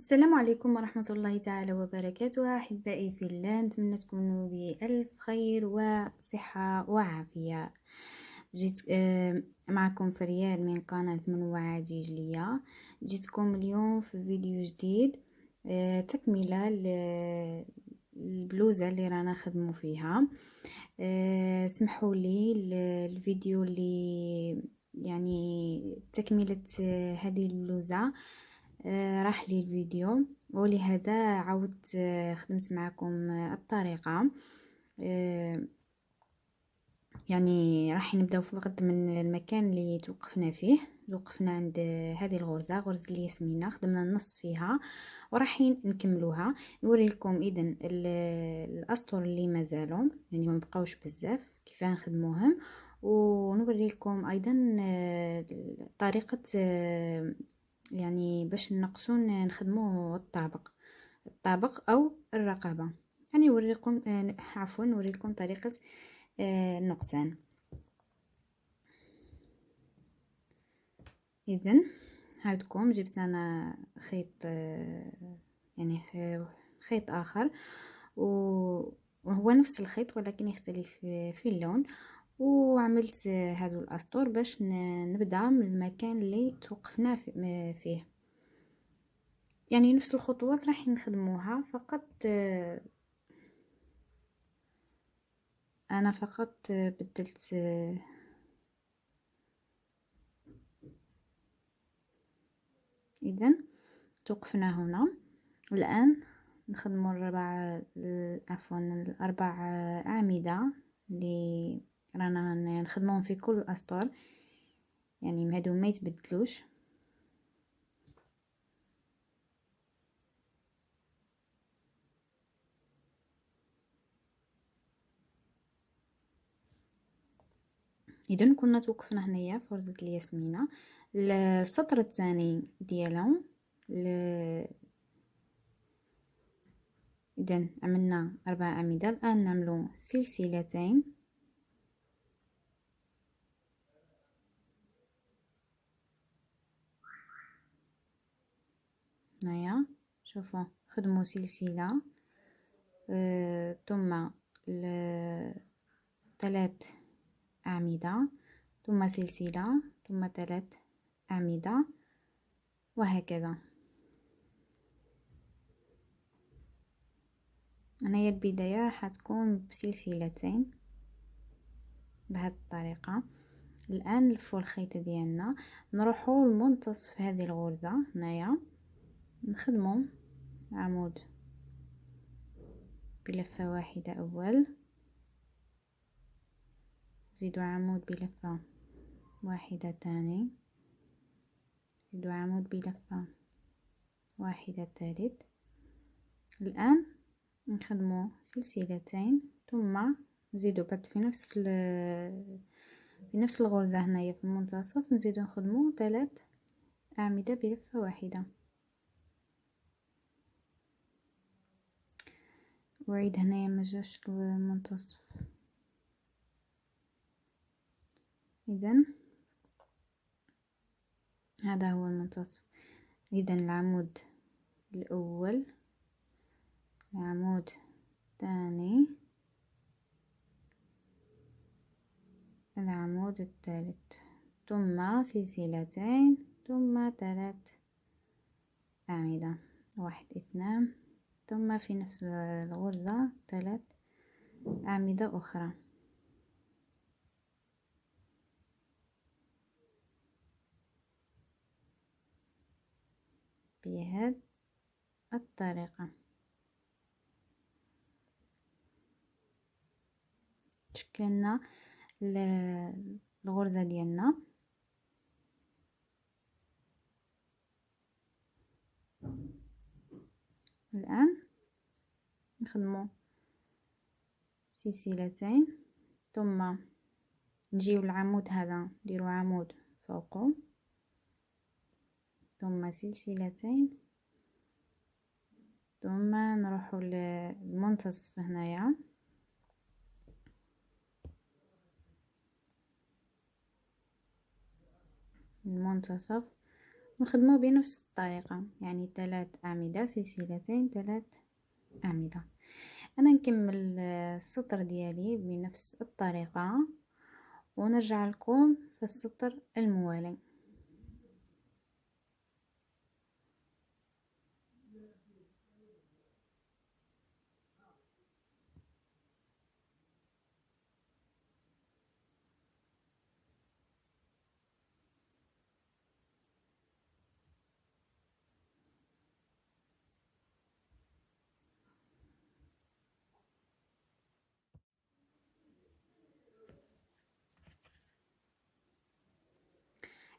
السلام عليكم ورحمة الله تعالى وبركاته. أحبائي في الله، نتمنى تكونوا بألف خير وصحة وعافية. جيت معكم فريال من قناة منوعة ديجلية. جيتكم اليوم في فيديو جديد، تكملة البلوزة اللي رانا خدمو فيها. سمحوا لي الفيديو اللي يعني تكملة هذه البلوزة راح لي الفيديو، ولهذا عاودت خدمت معكم الطريقة. يعني راح نبداو فقط من المكان اللي توقفنا فيه. توقفنا عند هذه غرزة الياسمينة، خدمنا النص فيها وراح نكملوها. نوري لكم اذا الاسطر اللي مازالوا، يعني ما بقاوش بزاف كيف نخدموهم، ونوري لكم ايضا طريقة يعني باش نقصو نخدمو الطابق او الرقبة. يعني نوريكم عفوا نوريكم طريقة النقصان. اذن هاودكم جبت انا خيط، يعني خيط اخر، وهو نفس الخيط ولكن يختلف في اللون، وعملت هذو الاسطور باش نبدا من المكان اللي توقفنا فيه. يعني نفس الخطوات راح نخدموها، فقط انا فقط بدلت. اذا توقفنا هنا. الان نخدموا الاربع اعمده اللي رانا نخدموهم في كل الاسطر، يعني هادو ما يتبدلوش. اذا كنا توقفنا هنايا في غرزة الياسمينة. السطر الثاني ديالهم اذا عملنا 4 اعمدة. الان نعملو سلسلتين، هنايا شوفوا خدموا سلسلة، ثم 3 أعمدة، ثم سلسلة، ثم 3 أعمدة، وهكذا. هنايا البداية راح تكون بسلسلتين بهذه الطريقة. الآن نلفو الخيط ديالنا، نروحو لمنتصف هذه الغرزة. هنايا نخدمو عمود بلفة واحدة أول، نزيدو عمود بلفة واحدة تاني، نزيدو عمود بلفة واحدة ثالث. الآن نخدمو سلسلتين، ثم نزيدو بعد في نفس الغرزة هنايا في المنتصف نزيدو نخدمو 3 أعمدة بلفة واحدة. وعيد هنايا مجاش المنتصف. اذا هذا هو المنتصف. اذا العمود الاول، العمود الثاني، العمود الثالث، ثم سلسلتين، ثم 3 أعمدة، 1 2، ثم في نفس الغرزة 3 أعمدة أخرى. بهذه الطريقة شكلنا الغرزة ديالنا. الآن نخدمو سلسلتين، ثم نجيو العمود هذا نديرو عمود فوقه، ثم سلسلتين، ثم نروحو للمنتصف هنايا، المنتصف، نخدمو بنفس الطريقة، يعني 3 أعمدة، سلسلتين 3 أعمدة. أنا نكمل السطر ديالي بنفس الطريقة ونرجع لكم في السطر الموالي.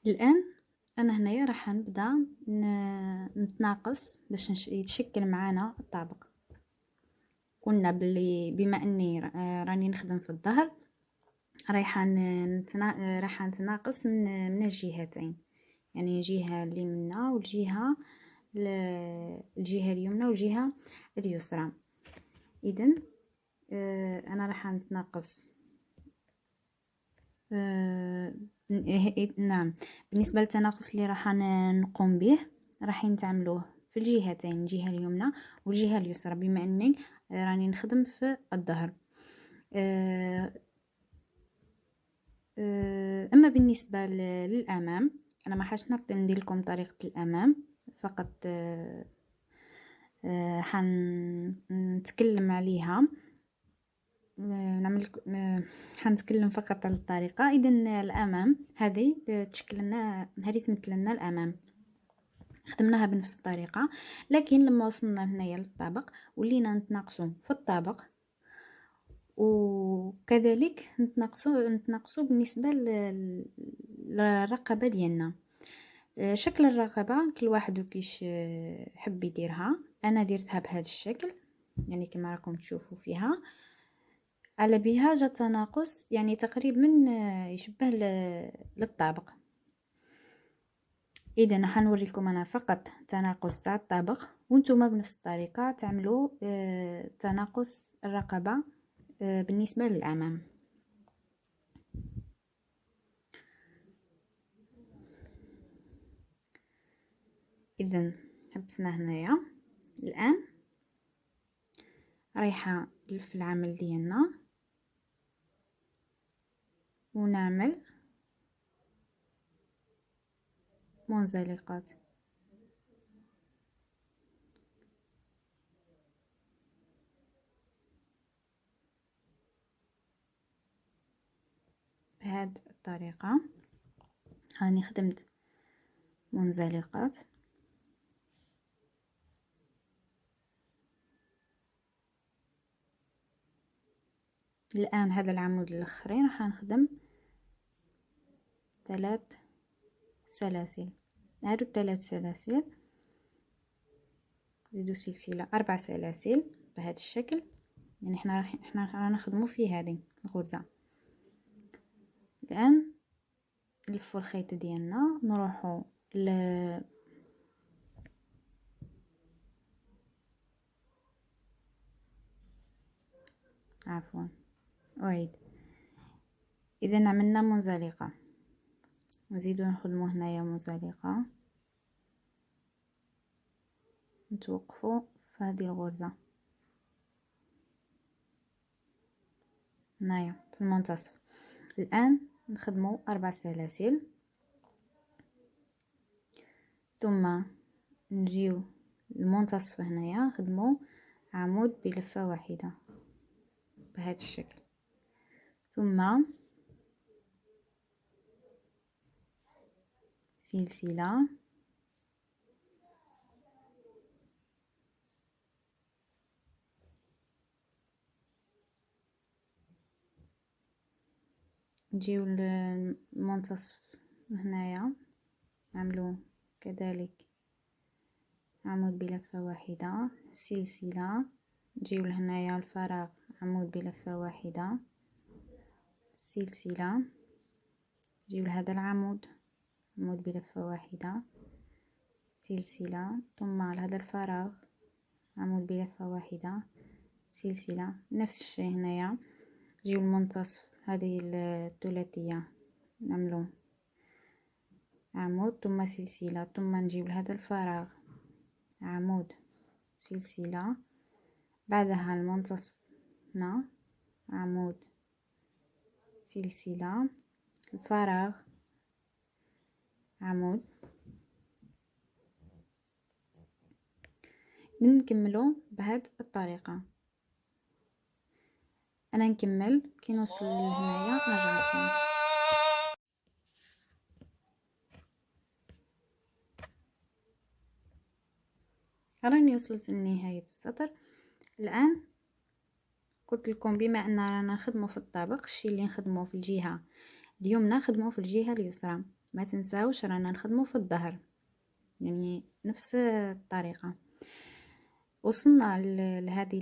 الآن أنا هنايا راح نبدا نتناقص باش يتشكل معانا الطابق. قلنا بلي بما اني راني نخدم في الظهر رايحه نتناقص من الجهتين، يعني الجهه اليمنى والجهه اليمنى والجهه اليسرى. اذا انا راح نتناقص نعم. بالنسبه للتناقص اللي راح نقوم به راح نتعملوه في الجهتين، الجهه اليمنى والجهه اليسرى، بما اني راني نخدم في الظهر. اما بالنسبه للامام انا ما حاش ندير لكم طريقه الامام فقط، حنتكلم عليها، نعمل حنتكلم فقط على الطريقه. اذا الامام هذه تشكل لنا، هذه تمثل لنا الامام، خدمناها بنفس الطريقه. لكن لما وصلنا هنايا للطابق ولينا نتناقصوا في الطابق، وكذلك نتناقصوا بالنسبه للرقبه ديالنا. شكل الرقبه كل واحد وكيش حب يديرها. انا درتها بهذا الشكل، يعني كما راكم تشوفوا فيها على بها جا تناقص، يعني تقريبا يشبه للطابق. اذا حنوري لكم انا فقط تناقص تاع الطابق، وانتم بنفس الطريقه تعملوا تناقص الرقبه بالنسبه للامام. اذا حبسنا هنايا. الان رايحه في العمل ديالنا ونعمل منزلقات. بهذه الطريقه هاني خدمت منزلقات. الان هذا العمود الاخرين راح نخدم 3 سلاسل. هادو 3 سلاسل نزيدو سلسله 4 سلاسل بهذا الشكل، يعني احنا راح نخدمو في هذه الغرزه. الان نلفو الخيط ديالنا، نروحو عفوا اعيد. اذا عملنا منزلقه، نزيدو نخدمو هنايا منزلقه، نتوقفو في هذه الغرزه هنايا في المنتصف. الان نخدمو 4 سلاسل، ثم نجيو المنتصف هنايا نخدمو عمود بلفه واحده بهذا الشكل، ثم سلسله، نجيو للمنتصف هنايا نعملو كذلك عمود بلفه واحده، سلسله، نجيو لهنايا الفراغ عمود بلفه واحده، سلسله، نجيو لهذا العمود عمود بلفه واحده، سلسله، ثم على هذا الفراغ عمود بلفه واحده، سلسله. نفس الشيء هنايا نجيو المنتصف هذه الثلاثيه نعملو عمود ثم سلسلة، ثم نجيب لهذا الفراغ عمود سلسلة، بعدها المنتصف هنا عمود سلسلة، الفراغ عمود. نكملو بهذه الطريقة. انا نكمل كي نوصل لهنايا نرجع لكم. راني وصلت لنهاية السطر. الان قلت لكم بما ان رانا نخدمو في الطابق، الشيء اللي نخدموه في الجهة اليمنى نخدموه في الجهة اليسرى، ما تنساوش رانا نخدمو في الظهر، يعني نفس الطريقة. وصلنا لهذه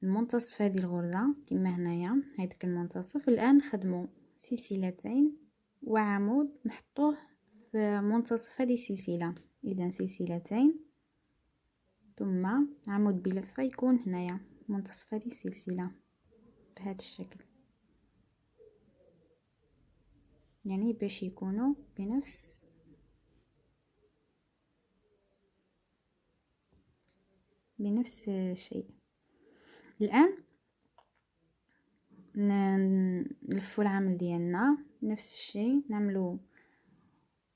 المنتصف، هذه الغرزة كما هنايا هذاك المنتصف. الان نخدمو سلسلتين وعمود نحطوه في منتصف هذه السلسلة، اذا سلسلتين ثم عمود بلفة يكون هنايا منتصف هذه السلسلة بهذا الشكل، يعني باش يكونوا بنفس الشيء. الان نلفوا العمل ديالنا نفس الشيء، نعملو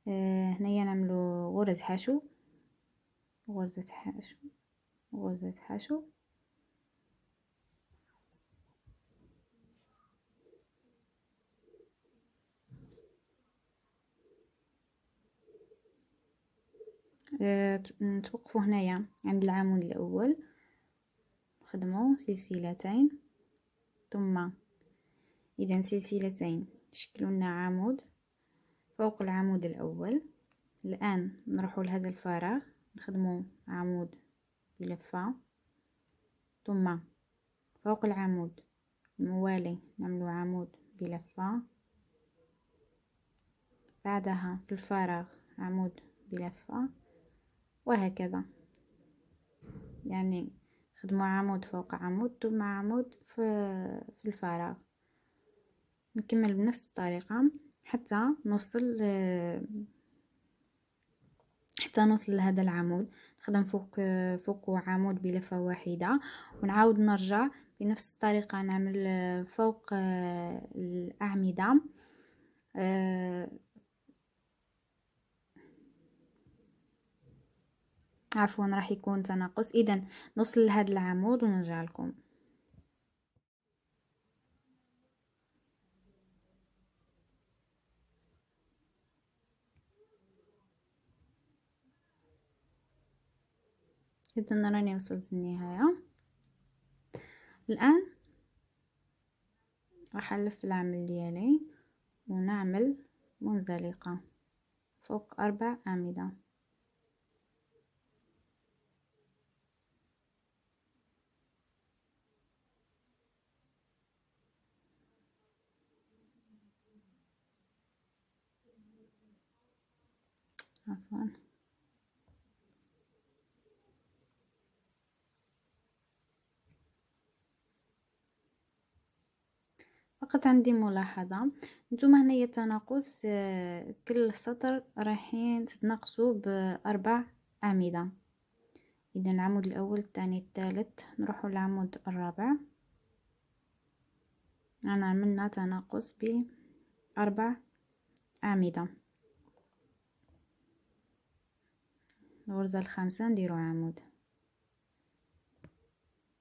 هنايا نعملو غرز حشو، غرزة حشو، غرزة حشو، نتوقفوا هنايا عند العمود الاول، نخدموا سلسلتين ثم اذا سلسلتين يشكلوا لنا عمود فوق العمود الاول. الان نروحوا لهذا الفراغ نخدموا عمود بلفة، ثم فوق العمود الموالي نعملوا عمود بلفة، بعدها في الفراغ عمود بلفة، وهكذا. يعني خدموا عمود فوق عمود ثم عمود في الفراغ. نكمل بنفس الطريقة حتى نوصل لهذا العمود. نخدم فوق عمود بلفة واحدة، ونعاود نرجع بنفس الطريقة نعمل فوق الأعمدة عفوا راح يكون تناقص. اذا نوصل لهذا العمود ونرجع لكم. اذا راني وصلت للنهاية. الان راح نلف العمل ديالي ونعمل منزلقة فوق 4 أعمدة. عفوا فقط عندي ملاحظة، نتوما هنايا تناقص كل سطر رايحين تتناقصوا ب4 أعمدة. اذا العمود الاول الثاني الثالث نروحوا للعمود الرابع، انا عملنا تناقص ب4 أعمدة. الغرزة الخامسة نديرو عمود،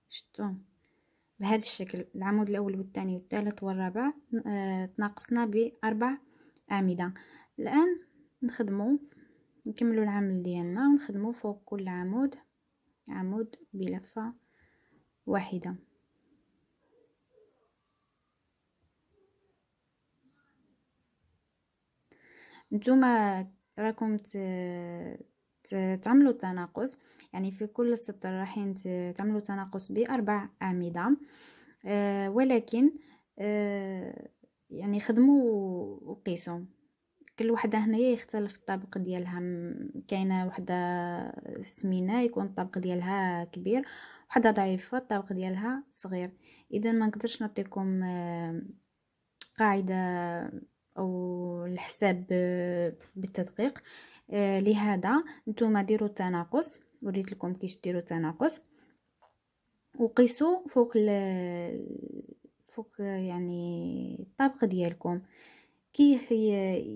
شفتوا بهذا الشكل. العمود الاول والثاني والثالث والرابع تناقصنا ب4 أعمدة. الان نكملوا العمل ديالنا ونخدموا فوق كل عمود عمود بلفة واحدة. نتوما راكم تعملوا التناقص، يعني في كل سطر رايحين تعملوا تناقص ب4 أعمدة، ولكن يعني خدموا وقيسوا. كل وحده هنايا يختلف الطابق ديالها، كاينه وحده سمينه يكون الطابق ديالها كبير، وحده ضعيفه الطابق ديالها صغير. اذا ما نقدرش نعطيكم قاعده او الحساب بالتدقيق. لهذا نتوما ديروا التناقص، وريت لكم كيفاش ديروا التناقص، وقيسوا فوق يعني الطابق ديالكم كي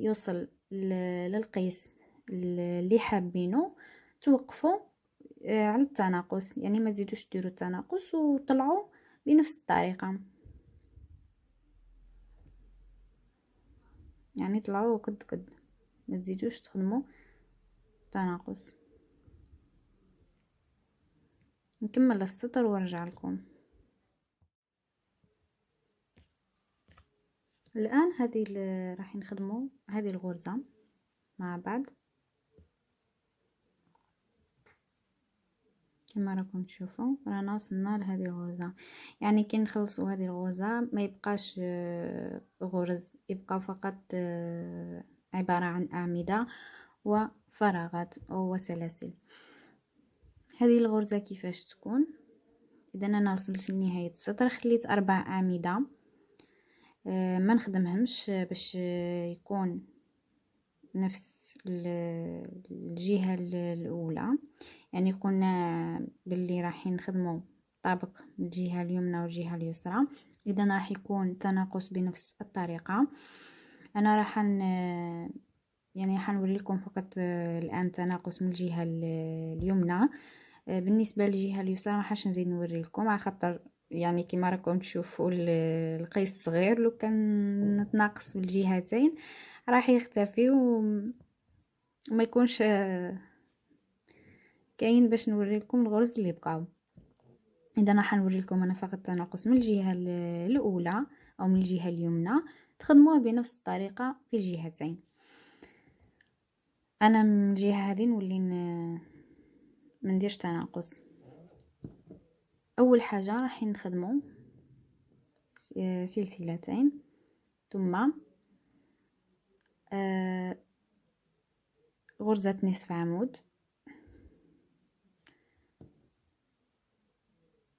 يوصل للقيس اللي حابينه، توقفوا على التناقص، يعني ما تزيدوش ديروا التناقص، وطلعوا بنفس الطريقه، يعني طلعوا قد ما تزيدوش تخدموا تناقص. نكمل السطر وارجع لكم. الان هذه راح نخدموا هذه الغرزه مع بعض كما راكم تشوفوا. رانا وصلنا لهذه الغرزه، يعني كي نخلصوا هذه الغرزه ما يبقاش غرز، يبقى فقط عباره عن اعمده وفراغات او سلاسل. هذه الغرزه كيفاش تكون؟ اذا انا وصلت لنهايه السطر، خليت 4 اعمده، ما نخدمهمش باش يكون نفس الجهه الاولى، يعني قلنا باللي راح نخدموا طابق من الجهه اليمنى والجهه اليسرى، اذا راح يكون تناقص بنفس الطريقه. انا راح يعني حنوري لكم فقط الان تناقص من الجهه اليمنى. بالنسبه للجهه اليسرى ما حاش نزيد نوري لكم، على خاطر يعني كما راكم تشوفوا القيس صغير، لو كان نتناقص بالجهتين راح يختفي وما يكونش كاين باش نوري لكم الغرز اللي بقاو. اذا راح نوري لكم انا فقط تناقص من الجهه الاولى او من الجهه اليمنى، تخدموه بنفس الطريقه في الجهتين. انا من الجهه هذه نولي ما نديرش تناقص. اول حاجه راح نخدموا سلسلتين، ثم غرزه نصف عمود،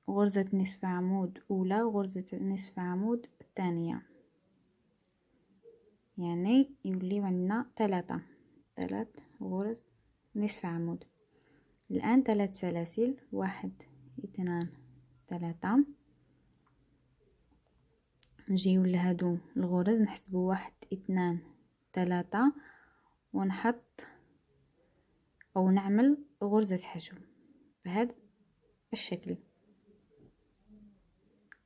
غرزة نصف عمود أولى وغرزة نصف عمود الثانية، يعني يوليو عندنا ثلاث غرز نصف عمود. الآن 3 سلاسل، 1 2 3، نجيو لهادو الغرز نحسبو 1 2 3 ونحط أو نعمل غرزة حشو بهذا الشكل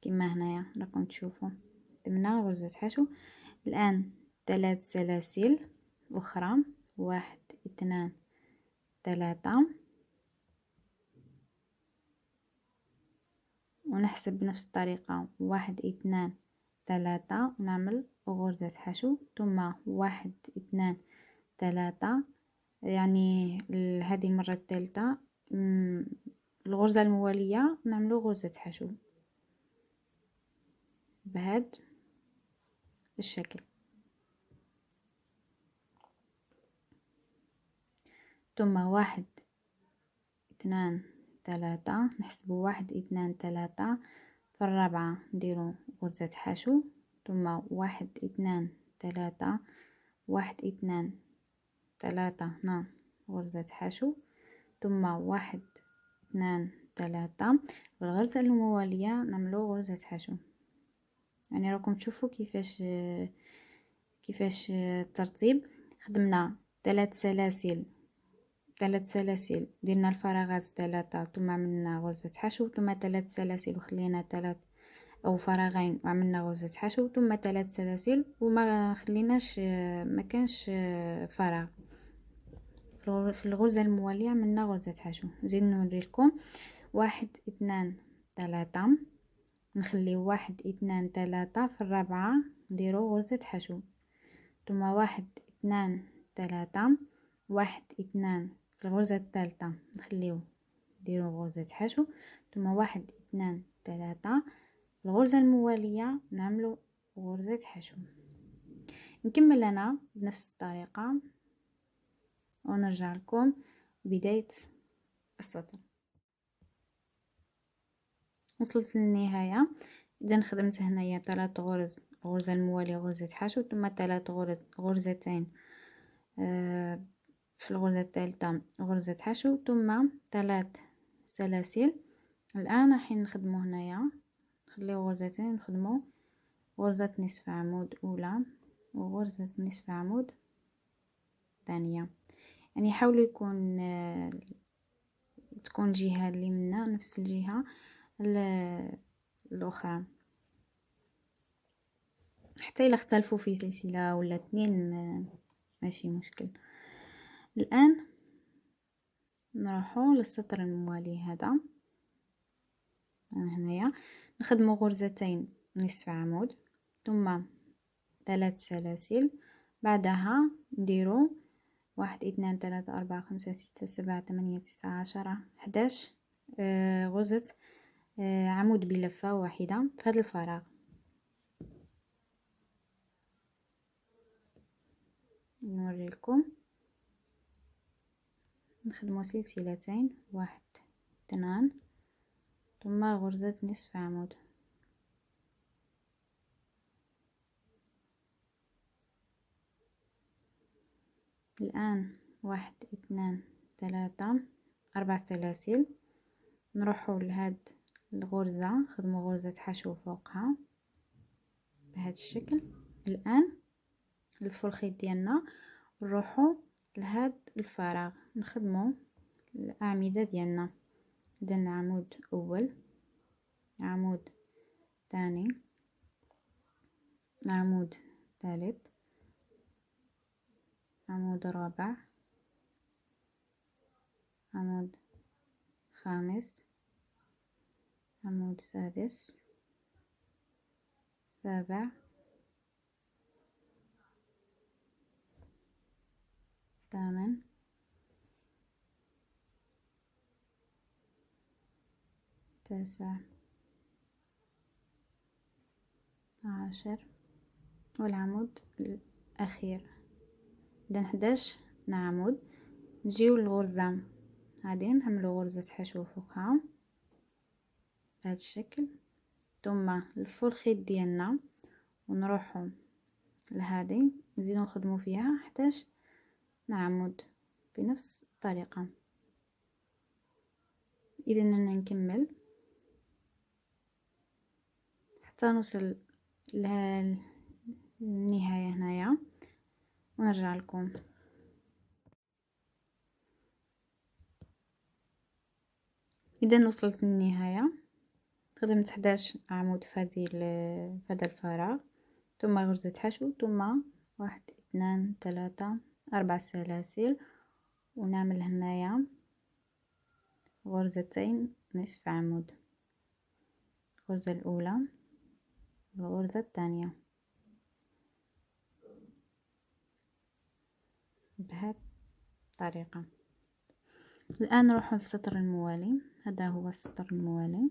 كما هنايا راكم تشوفوا. درنا غرزة حشو. الآن 3 سلاسل أخرى، 1 2 3، ونحسب بنفس الطريقة 1 2 3 ونعمل غرزة حشو، ثم 1 2 3، يعني هذه المرة الثالثة الغرزة الموالية نعملو غرزة حشو بهذا الشكل. ثم 1 2 3 نحسبو 1 2 3، في الرابعة نديرو غرزة حشو، ثم 1 2 3 1 2 3 هنا غرزة حشو، ثم 1 2 3 والغرزة الموالية نعملو غرزة حشو. يعني راكم تشوفوا كيفاش الترتيب. خدمنا 3 سلاسل، 3 سلاسل درنا الفراغات 3 ثم عملنا غرزة حشو، ثم 3 سلاسل وخلينا 3 او فراغين وعملنا غرزة حشو، ثم 3 سلاسل وما خليناش ما كانش فراغ. في الغرزة الموالية عملنا غرزة حشو. زيد نوري لكم 1 2 3، نخليو 1 2 3، في الرابعة نديرو غرزة حشو، ثم 1 2 3 1 2، في الغرزة الثالثة نخليو نديرو غرزة حشو، ثم 1 2 3، الغرزة الموالية نعملو غرزة حشو. نكمل انا بنفس الطريقة ونرجع لكم بداية السطر. وصلت للنهاية. اذا خدمت هنايا 3 غرز الغرزة الموالية غرزة حشو، ثم 3 غرزتين في الغرزة الثالثة غرزة حشو، ثم 3 سلاسل. الآن راح نخدمو هنايا، نخليو غرزتين، نخدمو غرزة نصف عمود أولى وغرزة نصف عمود ثانية. يعني حاولوا يكون تكون الجهة اللي منا نفس الجهة الأخرى، حتى إلا اختلفوا في سلسلة ولا 2 ماشي مشكل. الآن نروحوا للسطر الموالي هذا، هنايا نخدموا غرزتين نصف عمود ثم 3 سلاسل، بعدها نديروا 1 2 3 4 5 6 7 8 9 10 11 غرزة عمود بلفة واحدة في هذا الفراغ. نوري لكم، نخدموا سلسلتين 1 2 ثم غرزة نصف عمود. الآن 1 2 3 4 سلاسل، نروحوا لهاد الغرزة نخدموا غرزة حشو فوقها بهذا الشكل. الآن نلفوا الخيط ديالنا ونروحوا لهاد الفراغ نخدموا الأعمدة ديالنا. درنا عمود أول، عمود ثاني، عمود ثالث، عمود رابع، عمود خامس، عمود سادس، سابع، ثامن، تاسع، 10 والعمود الأخير. إذا 11 عمود. نجيو للغرزة هادي نعملو غرزة حشو فوقها بهذا الشكل، ثم نلفو الخيط ديالنا ونروحو لهادي نزيدو نخدمو فيها 11 عمود بنفس الطريقة. إذا أنا نكمل حتى نوصل للنهاية هنايا ونرجع لكم. إذا وصلت للنهاية، خدمت 11 عمود في هذا الفراغ، ثم غرزة حشو، ثم 1 2 3 4 سلاسل، ونعمل هنايا غرزتين نصف عمود، الغرزة الأولى والغرزة الثانية بهذه الطريقة. الآن نروح للسطر الموالي. هذا هو السطر الموالي.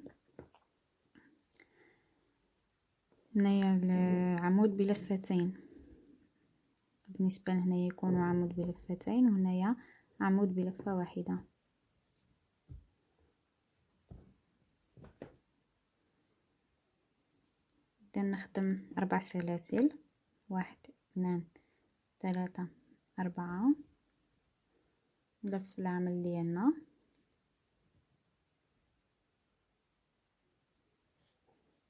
هنايا العمود بلفتين، بالنسبة لهنا يكون عمود بلفتين، وهنايا عمود بلفة واحدة. إذا نخدم 4 سلاسل، 1 2 3 4، نلف العمل ديالنا،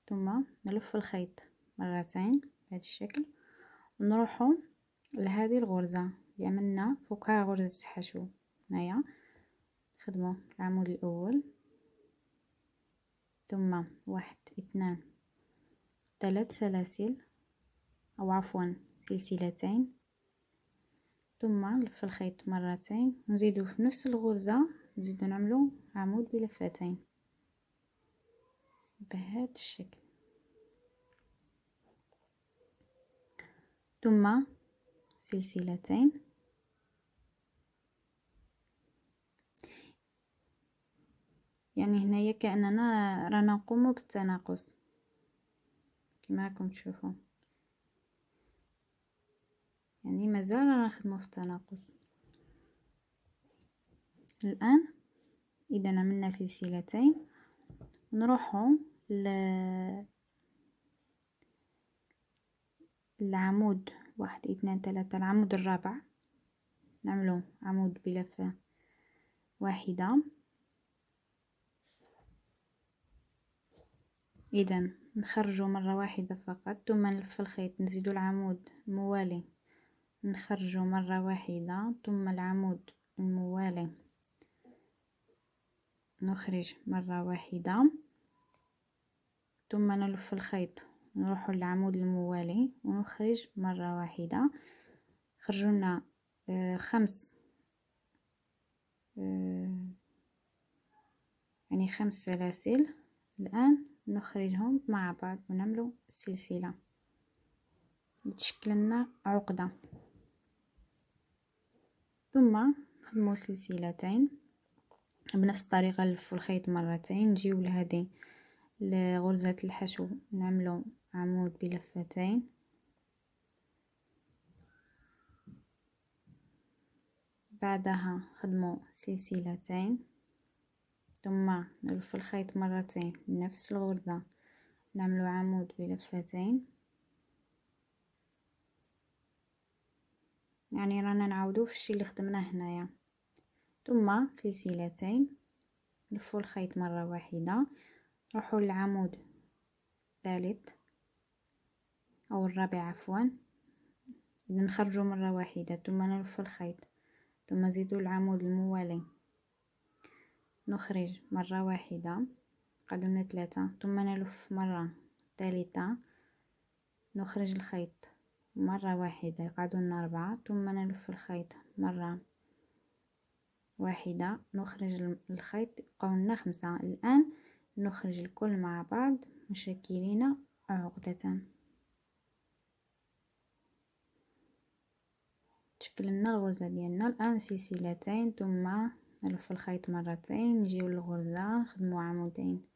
ثم نلف الخيط مرتين بهذا الشكل، ونروحوا لهذه الغرزة اللي عملنا فوقها غرزة حشو. هنايا نخدموا العمود الأول، ثم 1 2 3 سلاسل، أو عفوا سلسلتين، ثم نلف الخيط مرتين، نزيدو في نفس الغرزة نزيدو نعملو عمود بلفتين بهذا الشكل، ثم سلسلتين، يعني هنايا كأننا رانا نقوم بالتناقص كما راكم تشوفوا، يعني مازال رانا نخدمو في التناقص. الآن إذا عملنا سلسلتين نروحو العمود 1 2 3 العمود الرابع نعملو عمود بلفة واحدة. إذا نخرجو مرة واحدة فقط، ثم نلف الخيط نزيدو العمود الموالي نخرجو مرة واحدة، ثم العمود الموالي نخرج مرة واحدة، ثم نلف الخيط نروح للعمود الموالي ونخرج مرة واحدة. خرجنا 5 يعني 5 سلاسل. الآن نخرجهم مع بعض ونعملو سلسلة تشكل لنا عقدة، ثم نخدمو سلسلتين بنفس الطريقة. نلفو الخيط مرتين، نجيو لهذه لغرزة الحشو نعملو عمود بلفتين، بعدها نخدمو سلسلتين، ثم نلف الخيط مرتين نفس الغرزة نعملو عمود بلفتين. يعني رانا نعاودو في الشيء اللي خدمناه هنايا، ثم سلسلتين، نلفو الخيط مرة واحدة، نروحو للعمود الثالث او الرابع عفوا، نخرجو مرة واحدة ثم نلف الخيط، ثم نزيدو العمود الموالي نخرج مرة واحدة، قعدنا 3، ثم نلف مرة ثالثة نخرج الخيط مرة واحدة يقعدنا 4، ثم نلف الخيط مرة واحدة نخرج الخيط يبقاولنا 5. الآن نخرج الكل مع بعض مشكلين عقدة، شكلنا الغرزة ديالنا. الآن سلسلتين ثم نلف الخيط مرتين، نجيو للغرزة نخدمو عمودين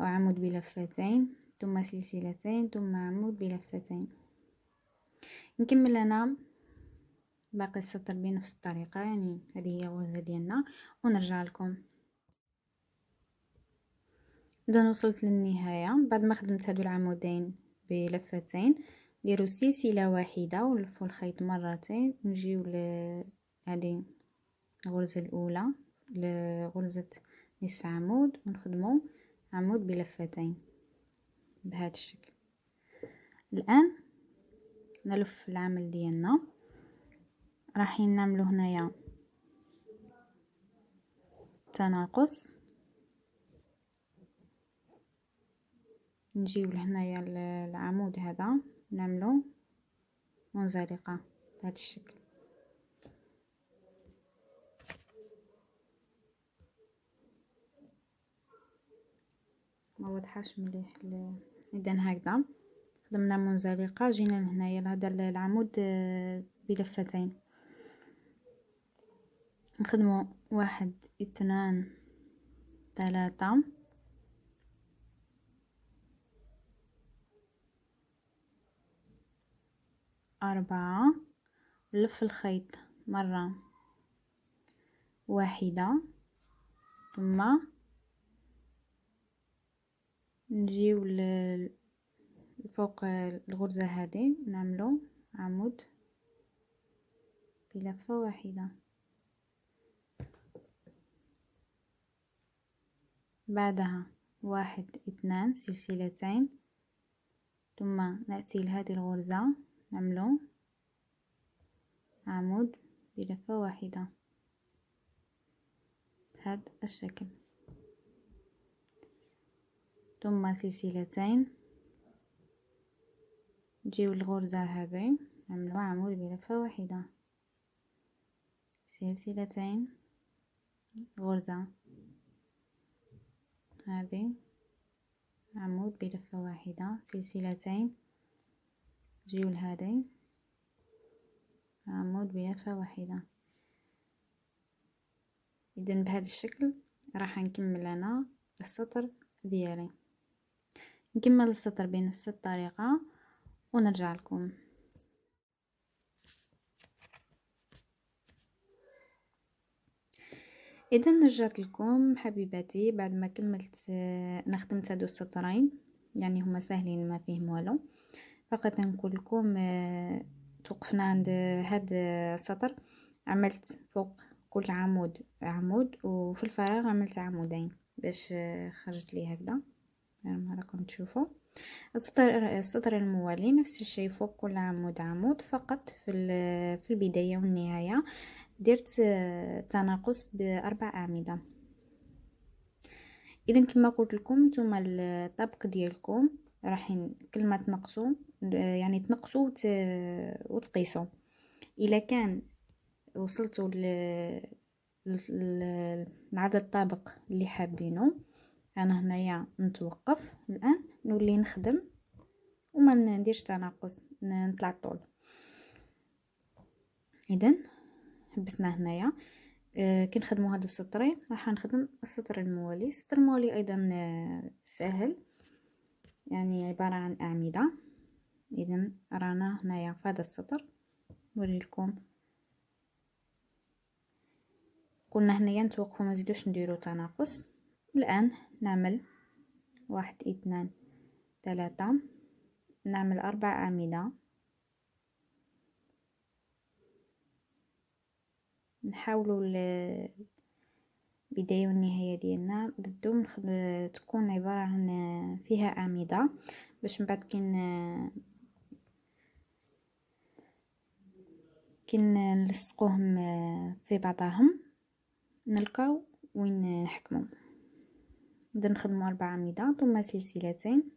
أو عمود بلفتين، ثم سلسلتين ثم عمود بلفتين. نكمل أنا باقي السطر بنفس الطريقة، يعني هذه هي الغرزة ديالنا ونرجع لكم. إذا وصلت للنهاية بعد ما خدمت هادو العمودين بلفتين نديرو سلسلة واحدة ونلفو الخيط مرتين، نجيو لهذه الغرزة الأولى لغرزة نصف عمود ونخدمو عمود بلفتين بهذا الشكل. الآن نلف العمل ديالنا، رايحين نعملو هنايا تناقص، نجيو لهنايا العمود هذا نعملو منزلقة بهذا الشكل. ما واضحاش مليح اذا هكذا خدمنا منزلقة، جينا لهنايا لهذا العمود بلفتين نخدمو 1 2 3 4 نلف الخيط مرة واحدة، ثم نجيو فوق الغرزة هذه نعملو عمود بلفة واحدة، بعدها 1 2 سلسلتين، ثم نأتي لهذه الغرزة نعملو عمود بلفة واحدة بهذا الشكل، ثم سلسلتين، نجيو الغرزة هذه نعملو عمود بلفة واحدة، سلسلتين، غرزة هذه عمود بلفة واحدة، سلسلتين، نجيو لهذه عمود بلفة واحدة. اذا بهذا الشكل راح نكمل انا السطر ديالي. نكمل السطر بنفس الطريقة ونرجع لكم. اذا رجعت لكم حبيباتي بعد ما كملت، انا خدمت هادو السطرين يعني هما سهلين ما فيهم والو. فقط نقول لكم توقفنا عند هذا السطر، عملت فوق كل عمود عمود، وفي الفراغ عملت عمودين باش خرجت لي هكذا كما راكم تشوفوا. السطر الموالي نفس الشيء، فوق كل عمود عمود، فقط في البداية والنهاية درت تناقص بأربع أعمدة. اذا كما قلت لكم نتوما الطبق ديالكم راح كل ما تنقصوا يعني تنقصوا وتقيسوا. الا كان وصلتوا لعدد الطابق اللي حابينه، انا هنايا نتوقف الان نولي نخدم وما نديرش تناقص، نطلع طول. اذا حبسنا هنايا. كي نخدموا هادو السطرين راح نخدم السطر الموالي. السطر الموالي ايضا سهل، يعني عبارة عن اعمدة. اذا رانا هنايا في هذا السطر نوريلكم. قلنا هنايا نتوقفوا ما نزيدوش نديروا تناقص. الان نعمل 1 2 3، نعمل 4 اعمدة، نحاولوا البداية والنهاية ديالنا بدو تكون عبارة عن فيها أعمدة، باش من بعد كي نلصقوهم في بعضهم نلقاو وين نحكمو. نبدا نخدمو 4 أعمدة ثم سلسلتين،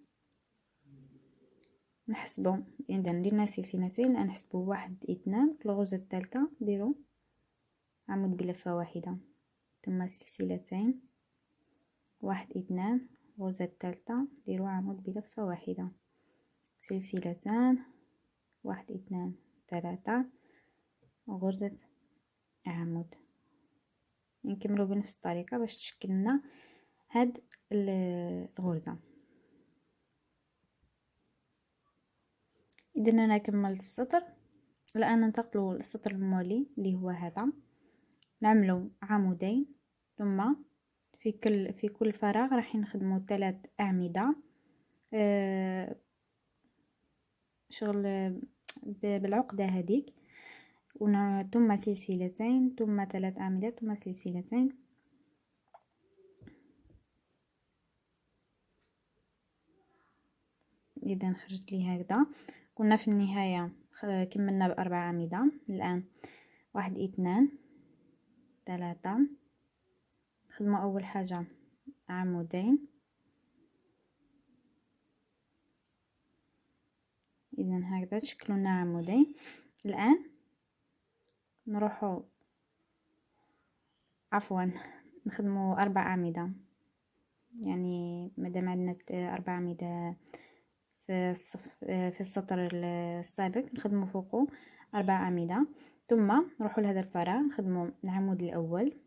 نحسبو اذا درنا سلسلتين. الان نحسبو 1 2 في الغرزة الثالثة نديرو عمود بلفة واحدة ثم سلسلتين، 1 2 الغرزة الثالثة نديرو عمود بلفة واحدة، سلسلتان، 1 2 3 غرزة عمود. نكملو بنفس الطريقة باش تشكل لنا هاد الغرزة. اذا انا كملت السطر، الان ننتقلوا للسطر الموالي اللي هو هذا. نعملو عمودين ثم في كل فراغ راح نخدمو 3 اعمدة شغل بالعقدة هذيك، ثم سلسلتين ثم 3 اعمدة ثم سلسلتين. اذا خرجت لي هكذا. كنا في النهاية كملنا ب4 اعمدة. الان 1 2 3 نخدموا اول حاجة عمودين. اذا هكذا تشكلوا لنا عمودين. الان نروحوا نخدموا 4 اعمدة، يعني مادام عندنا 4 اعمدة في السطر السابق نخدموا فوقه 4 اعمدة، ثم نروحوا لهذا الفراغ نخدموا العمود الاول،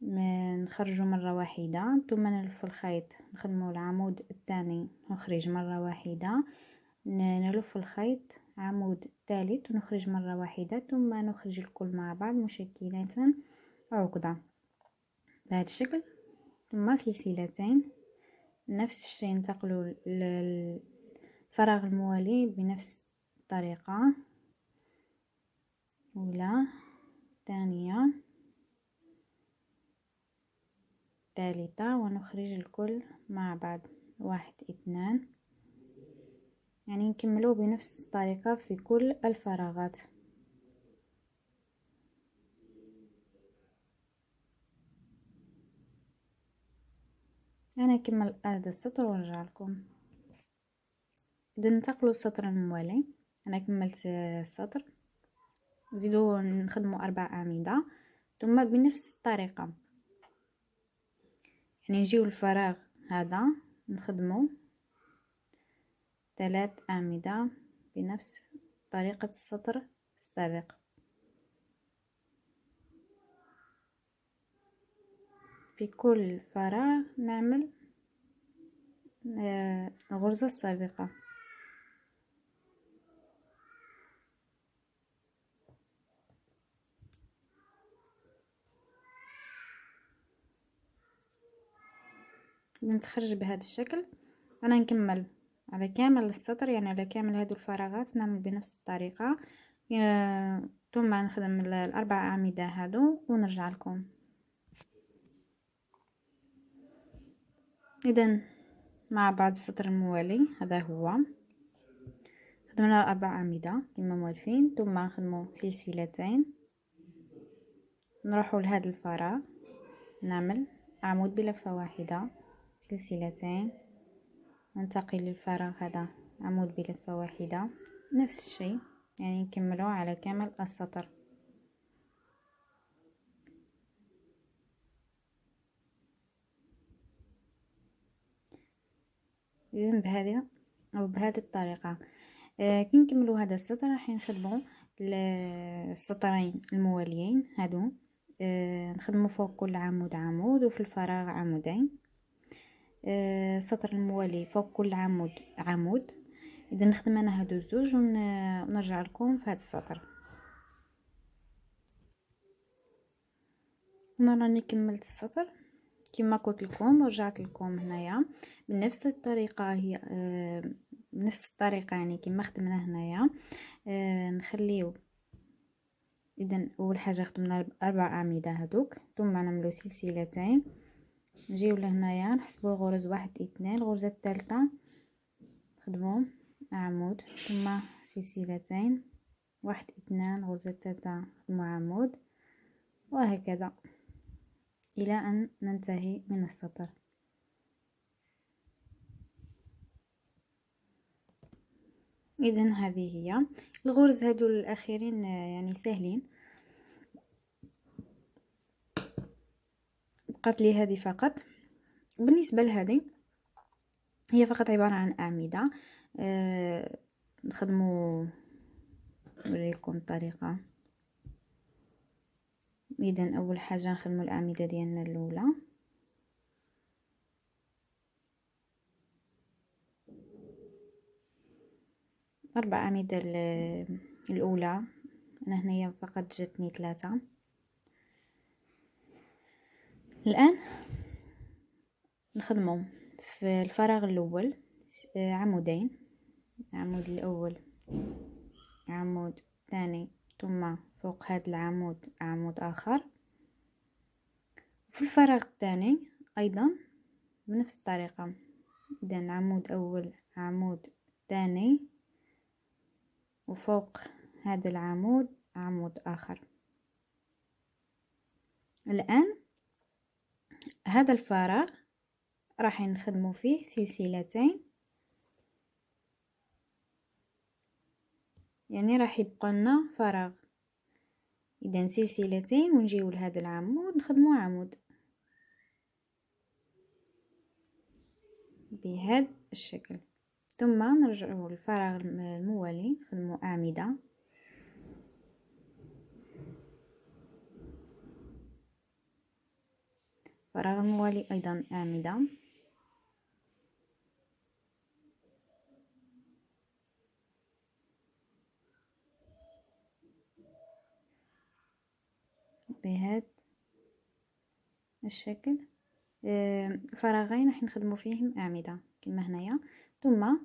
نخرجوا مرة واحدة ثم نلف الخيط، نخدموا العمود الثاني نخرج مرة واحدة، نلف الخيط عمود ثالث ونخرج مرة واحدة، ثم نخرج الكل مع بعض مشكلة عقدة بهذا الشكل. ثم سلسلتين نفس الشيء، ننتقلوا للفراغ الموالي بنفس الطريقة، أولى ثانية ثالثة، ونخرج الكل مع بعض 1 2، يعني نكملوا بنفس الطريقة في كل الفراغات. انا نكمل هذا السطر ونرجع لكم. اذا ننتقلوا للسطر الموالي، انا كملت السطر، نزيدو نخدموا 4 اعمدة ثم بنفس الطريقة، يعني نجيو الفراغ هذا نخدموا 3 اعمدة بنفس طريقة السطر السابق. في كل فراغ نعمل الغرزة السابقة. نتخرج بهذا الشكل. انا نكمل على كامل السطر، يعني على كامل هادو الفراغات نعمل بنفس الطريقة. ثم نخدم الأربع أعمدة هادو ونرجع لكم. إذا مع بعض السطر الموالي هذا هو خدمنا الأربع أعمدة كما موالفين، ثم نخدمو سلسلتين، نروحو لهذا الفراغ نعمل عمود بلفة واحدة، سلسلتين، ننتقل للفراغ هذا عمود بلفة واحدة، نفس الشيء يعني نكملو على كامل السطر. إذن بهذه الطريقة كي نكملوا هذا السطر راح نخدموا السطرين المواليين هادو. نخدموا فوق كل عمود عمود وفي الفراغ عمودين. السطر الموالي فوق كل عمود عمود. اذا نخدم انا هادو الزوج ونرجع لكم في هذا السطر. انا راني كملت السطر كما قلت لكم ورجعت لكم هنايا بنفس الطريقه، هي بنفس الطريقه يعني كما خدمنا هنايا. نخليو اذا اول حاجه خدمنا اربع اعمده هذوك، ثم نعملو سلسلتين، نجيو لهنايا نحسبو غرز واحد اثنين، الغرزه الثالثه نخدمو عمود ثم سلسلتين، واحد اثنان، غرزه الثالثه نخدمو عمود، وهكذا الى ان ننتهي من السطر. اذا هذه هي الغرز هادو الاخيرين يعني سهلين. بقات لي هذه فقط. بالنسبه لهذه هي فقط عباره عن اعمده. نخدمو نوريكم الطريقه. اذا اول حاجه نخدمو الاعمده ديالنا الاولى، اربع اعمده الاولى. انا هنايا فقط جاتني 3. الان نخدمو في الفراغ الاول عمودين، عمود الاول عمود ثاني، ثم فوق هذا العمود عمود اخر. في الفراغ الثاني ايضا بنفس الطريقه. اذا عمود اول عمود ثاني، وفوق هذا العمود عمود اخر. الان هذا الفراغ راح نخدمو فيه سلسلتين، يعني راح يبقى لنا فراغ. اذا سلسلتين ونجيو لهذا العمود نخدمو عمود بهذا الشكل، ثم نرجعو للفراغ الموالي نخدمو اعمده. الفراغ الموالي ايضا اعمده، بهذا الشكل. فراغين راح نخدمو فيهم اعمده كما هنايا، ثم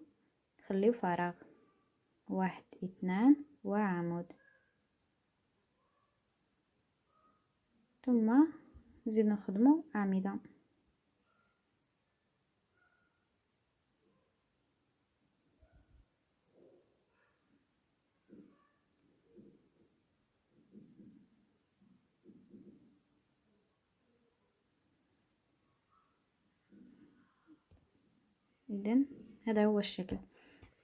نخليو فراغ واحد اثنان وعمود، ثم نزيد نخدمو اعمده. اذا هذا هو الشكل.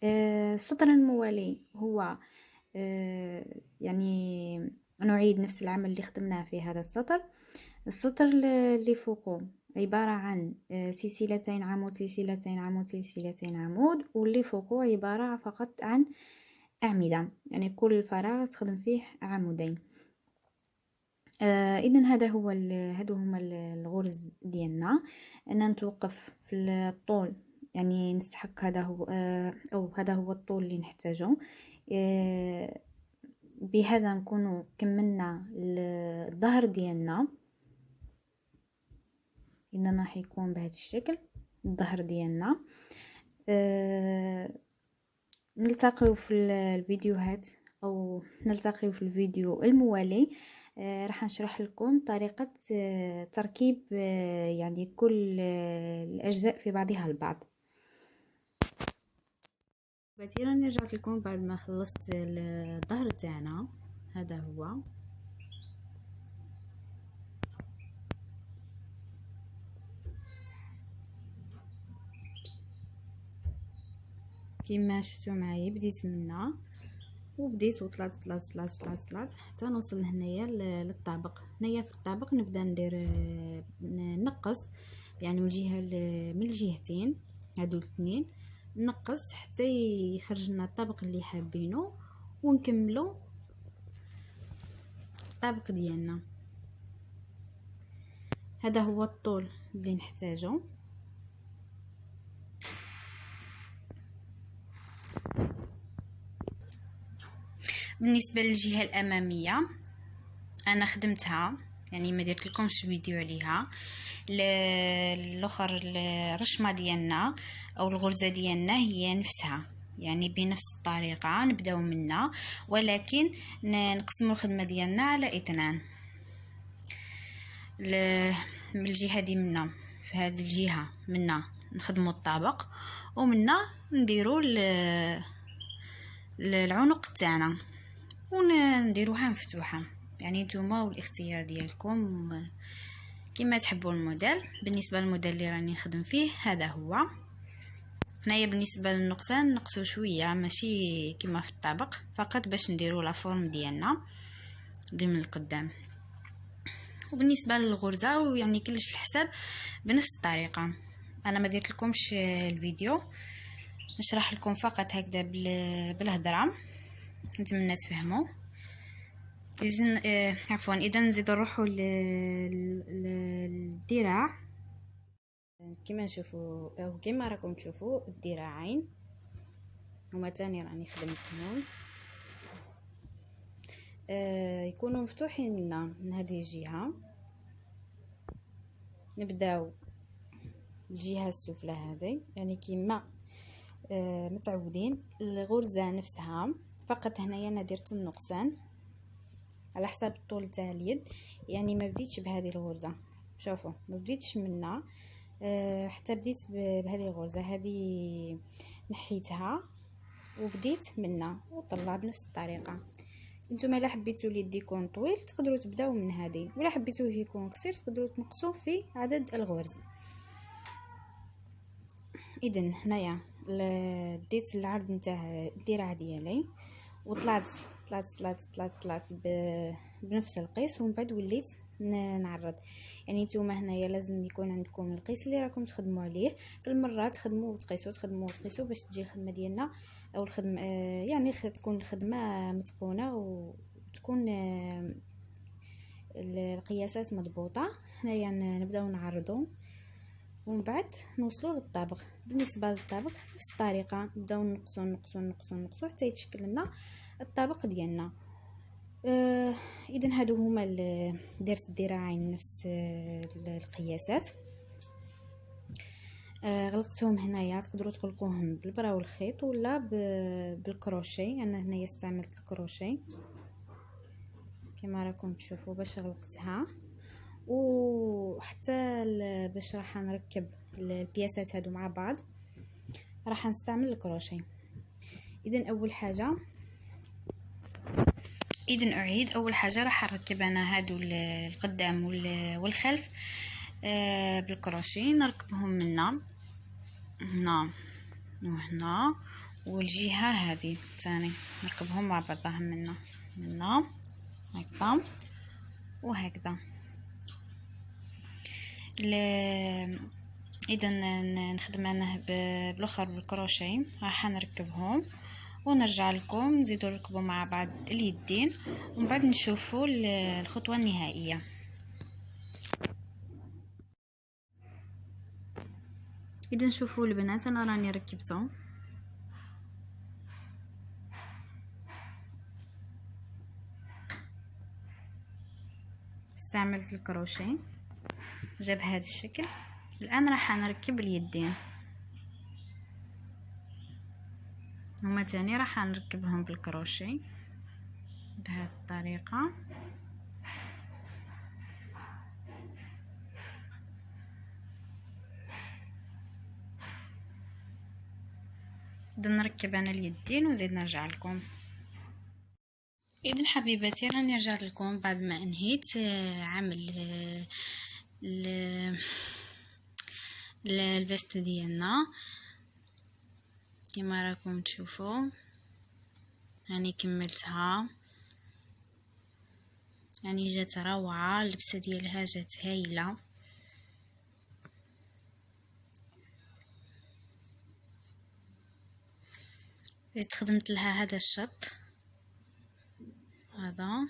السطر الموالي هو يعني نعيد نفس العمل اللي خدمناه في هذا السطر. السطر اللي فوقه عبارة عن سلسلتين عمود سلسلتين عمود سلسلتين عمود، واللي فوقه عبارة فقط عن أعمدة، يعني كل فراغ تخدم فيه عمودين. اذا هادو هما الغرز ديالنا. ان نتوقف في الطول، يعني نستحق هذا هو او هذا هو الطول اللي نحتاجه. بهذا نكونوا كملنا الظهر ديالنا. اذا راح يكون بهذا الشكل الظهر ديالنا. نلتقي في الفيديوهات، او نلتقي في الفيديو الموالي. راح نشرح لكم طريقة تركيب يعني كل الأجزاء في بعضها البعض. راني رجعت لكم بعد ما خلصت الظهر تاعنا. هذا هو كما شفتوا معايا. بديت منا وبديت وطلعت حتى نوصل هنايا للطابق. هنايا في الطابق نبدا ندير نقص، يعني من الجهتين هادو الاثنين نقص حتى يخرج لنا الطابق اللي حابينه، ونكملوا الطابق ديالنا. هذا هو الطول اللي نحتاجه. بالنسبه للجهه الاماميه انا خدمتها، يعني ما درت لكمش فيديو عليها. الاخر الرشمه ديالنا او الغرزه ديالنا هي نفسها، يعني بنفس الطريقه نبداو منها، ولكن نقسموا الخدمه ديالنا على اثنان. من الجهه دي منا، في هذه الجهه منا نخدموا الطابق، ومنا نديروا العنق تاعنا ونديروها مفتوحه. يعني نتوما والاختيار ديالكم كما تحبوا الموديل. بالنسبه للموديل اللي راني نخدم فيه هذا هو. هنايا بالنسبه للنقصان نقصوا شويه، ماشي كما في الطابق، فقط باش نديروا لا فورم ديالنا من القدام. وبالنسبه للغرزه يعني كلش الحساب بنفس الطريقه. انا ما درت لكمش الفيديو، نشرح لكم فقط هكذا بالهضره، نتمنى تفهموا. إذن عفوا، اذا نزيدو نروحو للذراع. كما نشوفوا او كما راكم تشوفوا الذراعين هما تاني راني خدمتهم، يكونوا مفتوحين من هذه الجهه. نبداو الجهه السفلى هذه، يعني كما متعودين. الغرزه نفسها فقط هنايا انا درت النقصان على حساب الطول تاع اليد، يعني ما بديتش بهذه الغرزه. شوفوا ما بديتش منها حتى بديت بهذه الغرزه هذه، نحيتها وبديت منها وطلع بنفس الطريقه. نتوما الا حبيتوا اليد يكون طويل تقدروا تبداو من هذه، ولا حبيتوه يكون قصير تقدروا تنقصوا في عدد الغرز. اذا هنايا ديت العرض نتاع الذراع ديالي وطلعت بنفس القيس، ومن بعد وليت نعرض. يعني نتوما هنايا لازم يكون عندكم القيس اللي راكم تخدموا عليه. كل مره تخدموا وتقيسوا باش تجي الخدمه ديالنا او الخدمه يعني تكون الخدمه متقونه وتكون القياسات مضبوطه. هنايا نبداو نعرضوا ومن بعد نوصلوا للطابق. بالنسبه للطابق نفس الطريقه، نبداو نقصوا حتى يتشكل لنا الطابق ديالنا. اذا هادو هما درت الذراعين نفس القياسات. غلقتهم هنايا، تقدروا تغلقوهم بالبرا والخيط ولا بالكروشي. انا هنايا استعملت الكروشي كما راكم تشوفوا باش غلقتها. وحتى باش راح نركب البياسات هادو مع بعض راح نستعمل الكروشي. اذا اول حاجه اول حاجه راح نركب انا هادو القدام والخلف بالكروشي. نركبهم من هنا وهنا، والجهه هذه ثاني نركبهم مع بعضهم من هنا هكذا وهكذا. اذا نخدم انا بالاخر بالكروشي، راح نركبهم ونرجع لكم نزيدوا نركبوا مع بعض اليدين، ومن بعد نشوفوا الخطوه النهائيه. اذا نشوفوا البنات انا راني ركبتهم. استعملت الكروشي جاب هذا الشكل. الان راح نركب اليدين. هما تاني راح نركبهم بالكروشي بهذه الطريقة. بدنا نركب انا اليدين وزيد نرجع لكم. اذا حبيباتي راني رجعت لكم بعد ما انهيت عمل الفيست ديالنا كما راكم تشوفوا. يعني كملتها، يعني جات روعه، اللبسه ديالها جات هايله. زيد خدمت لها هذا الشط هذا،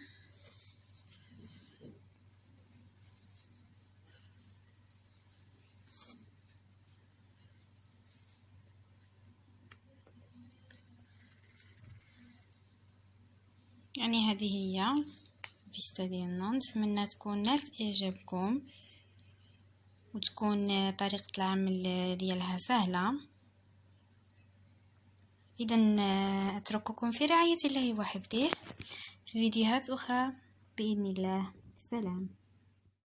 يعني هذه هي الفيستا ديالنا. نتمنى تكون نالت اعجابكم وتكون طريقة العمل ديالها سهلة. اذا اترككم في رعاية الله وحفظه في فيديوهات اخرى باذن الله. سلام.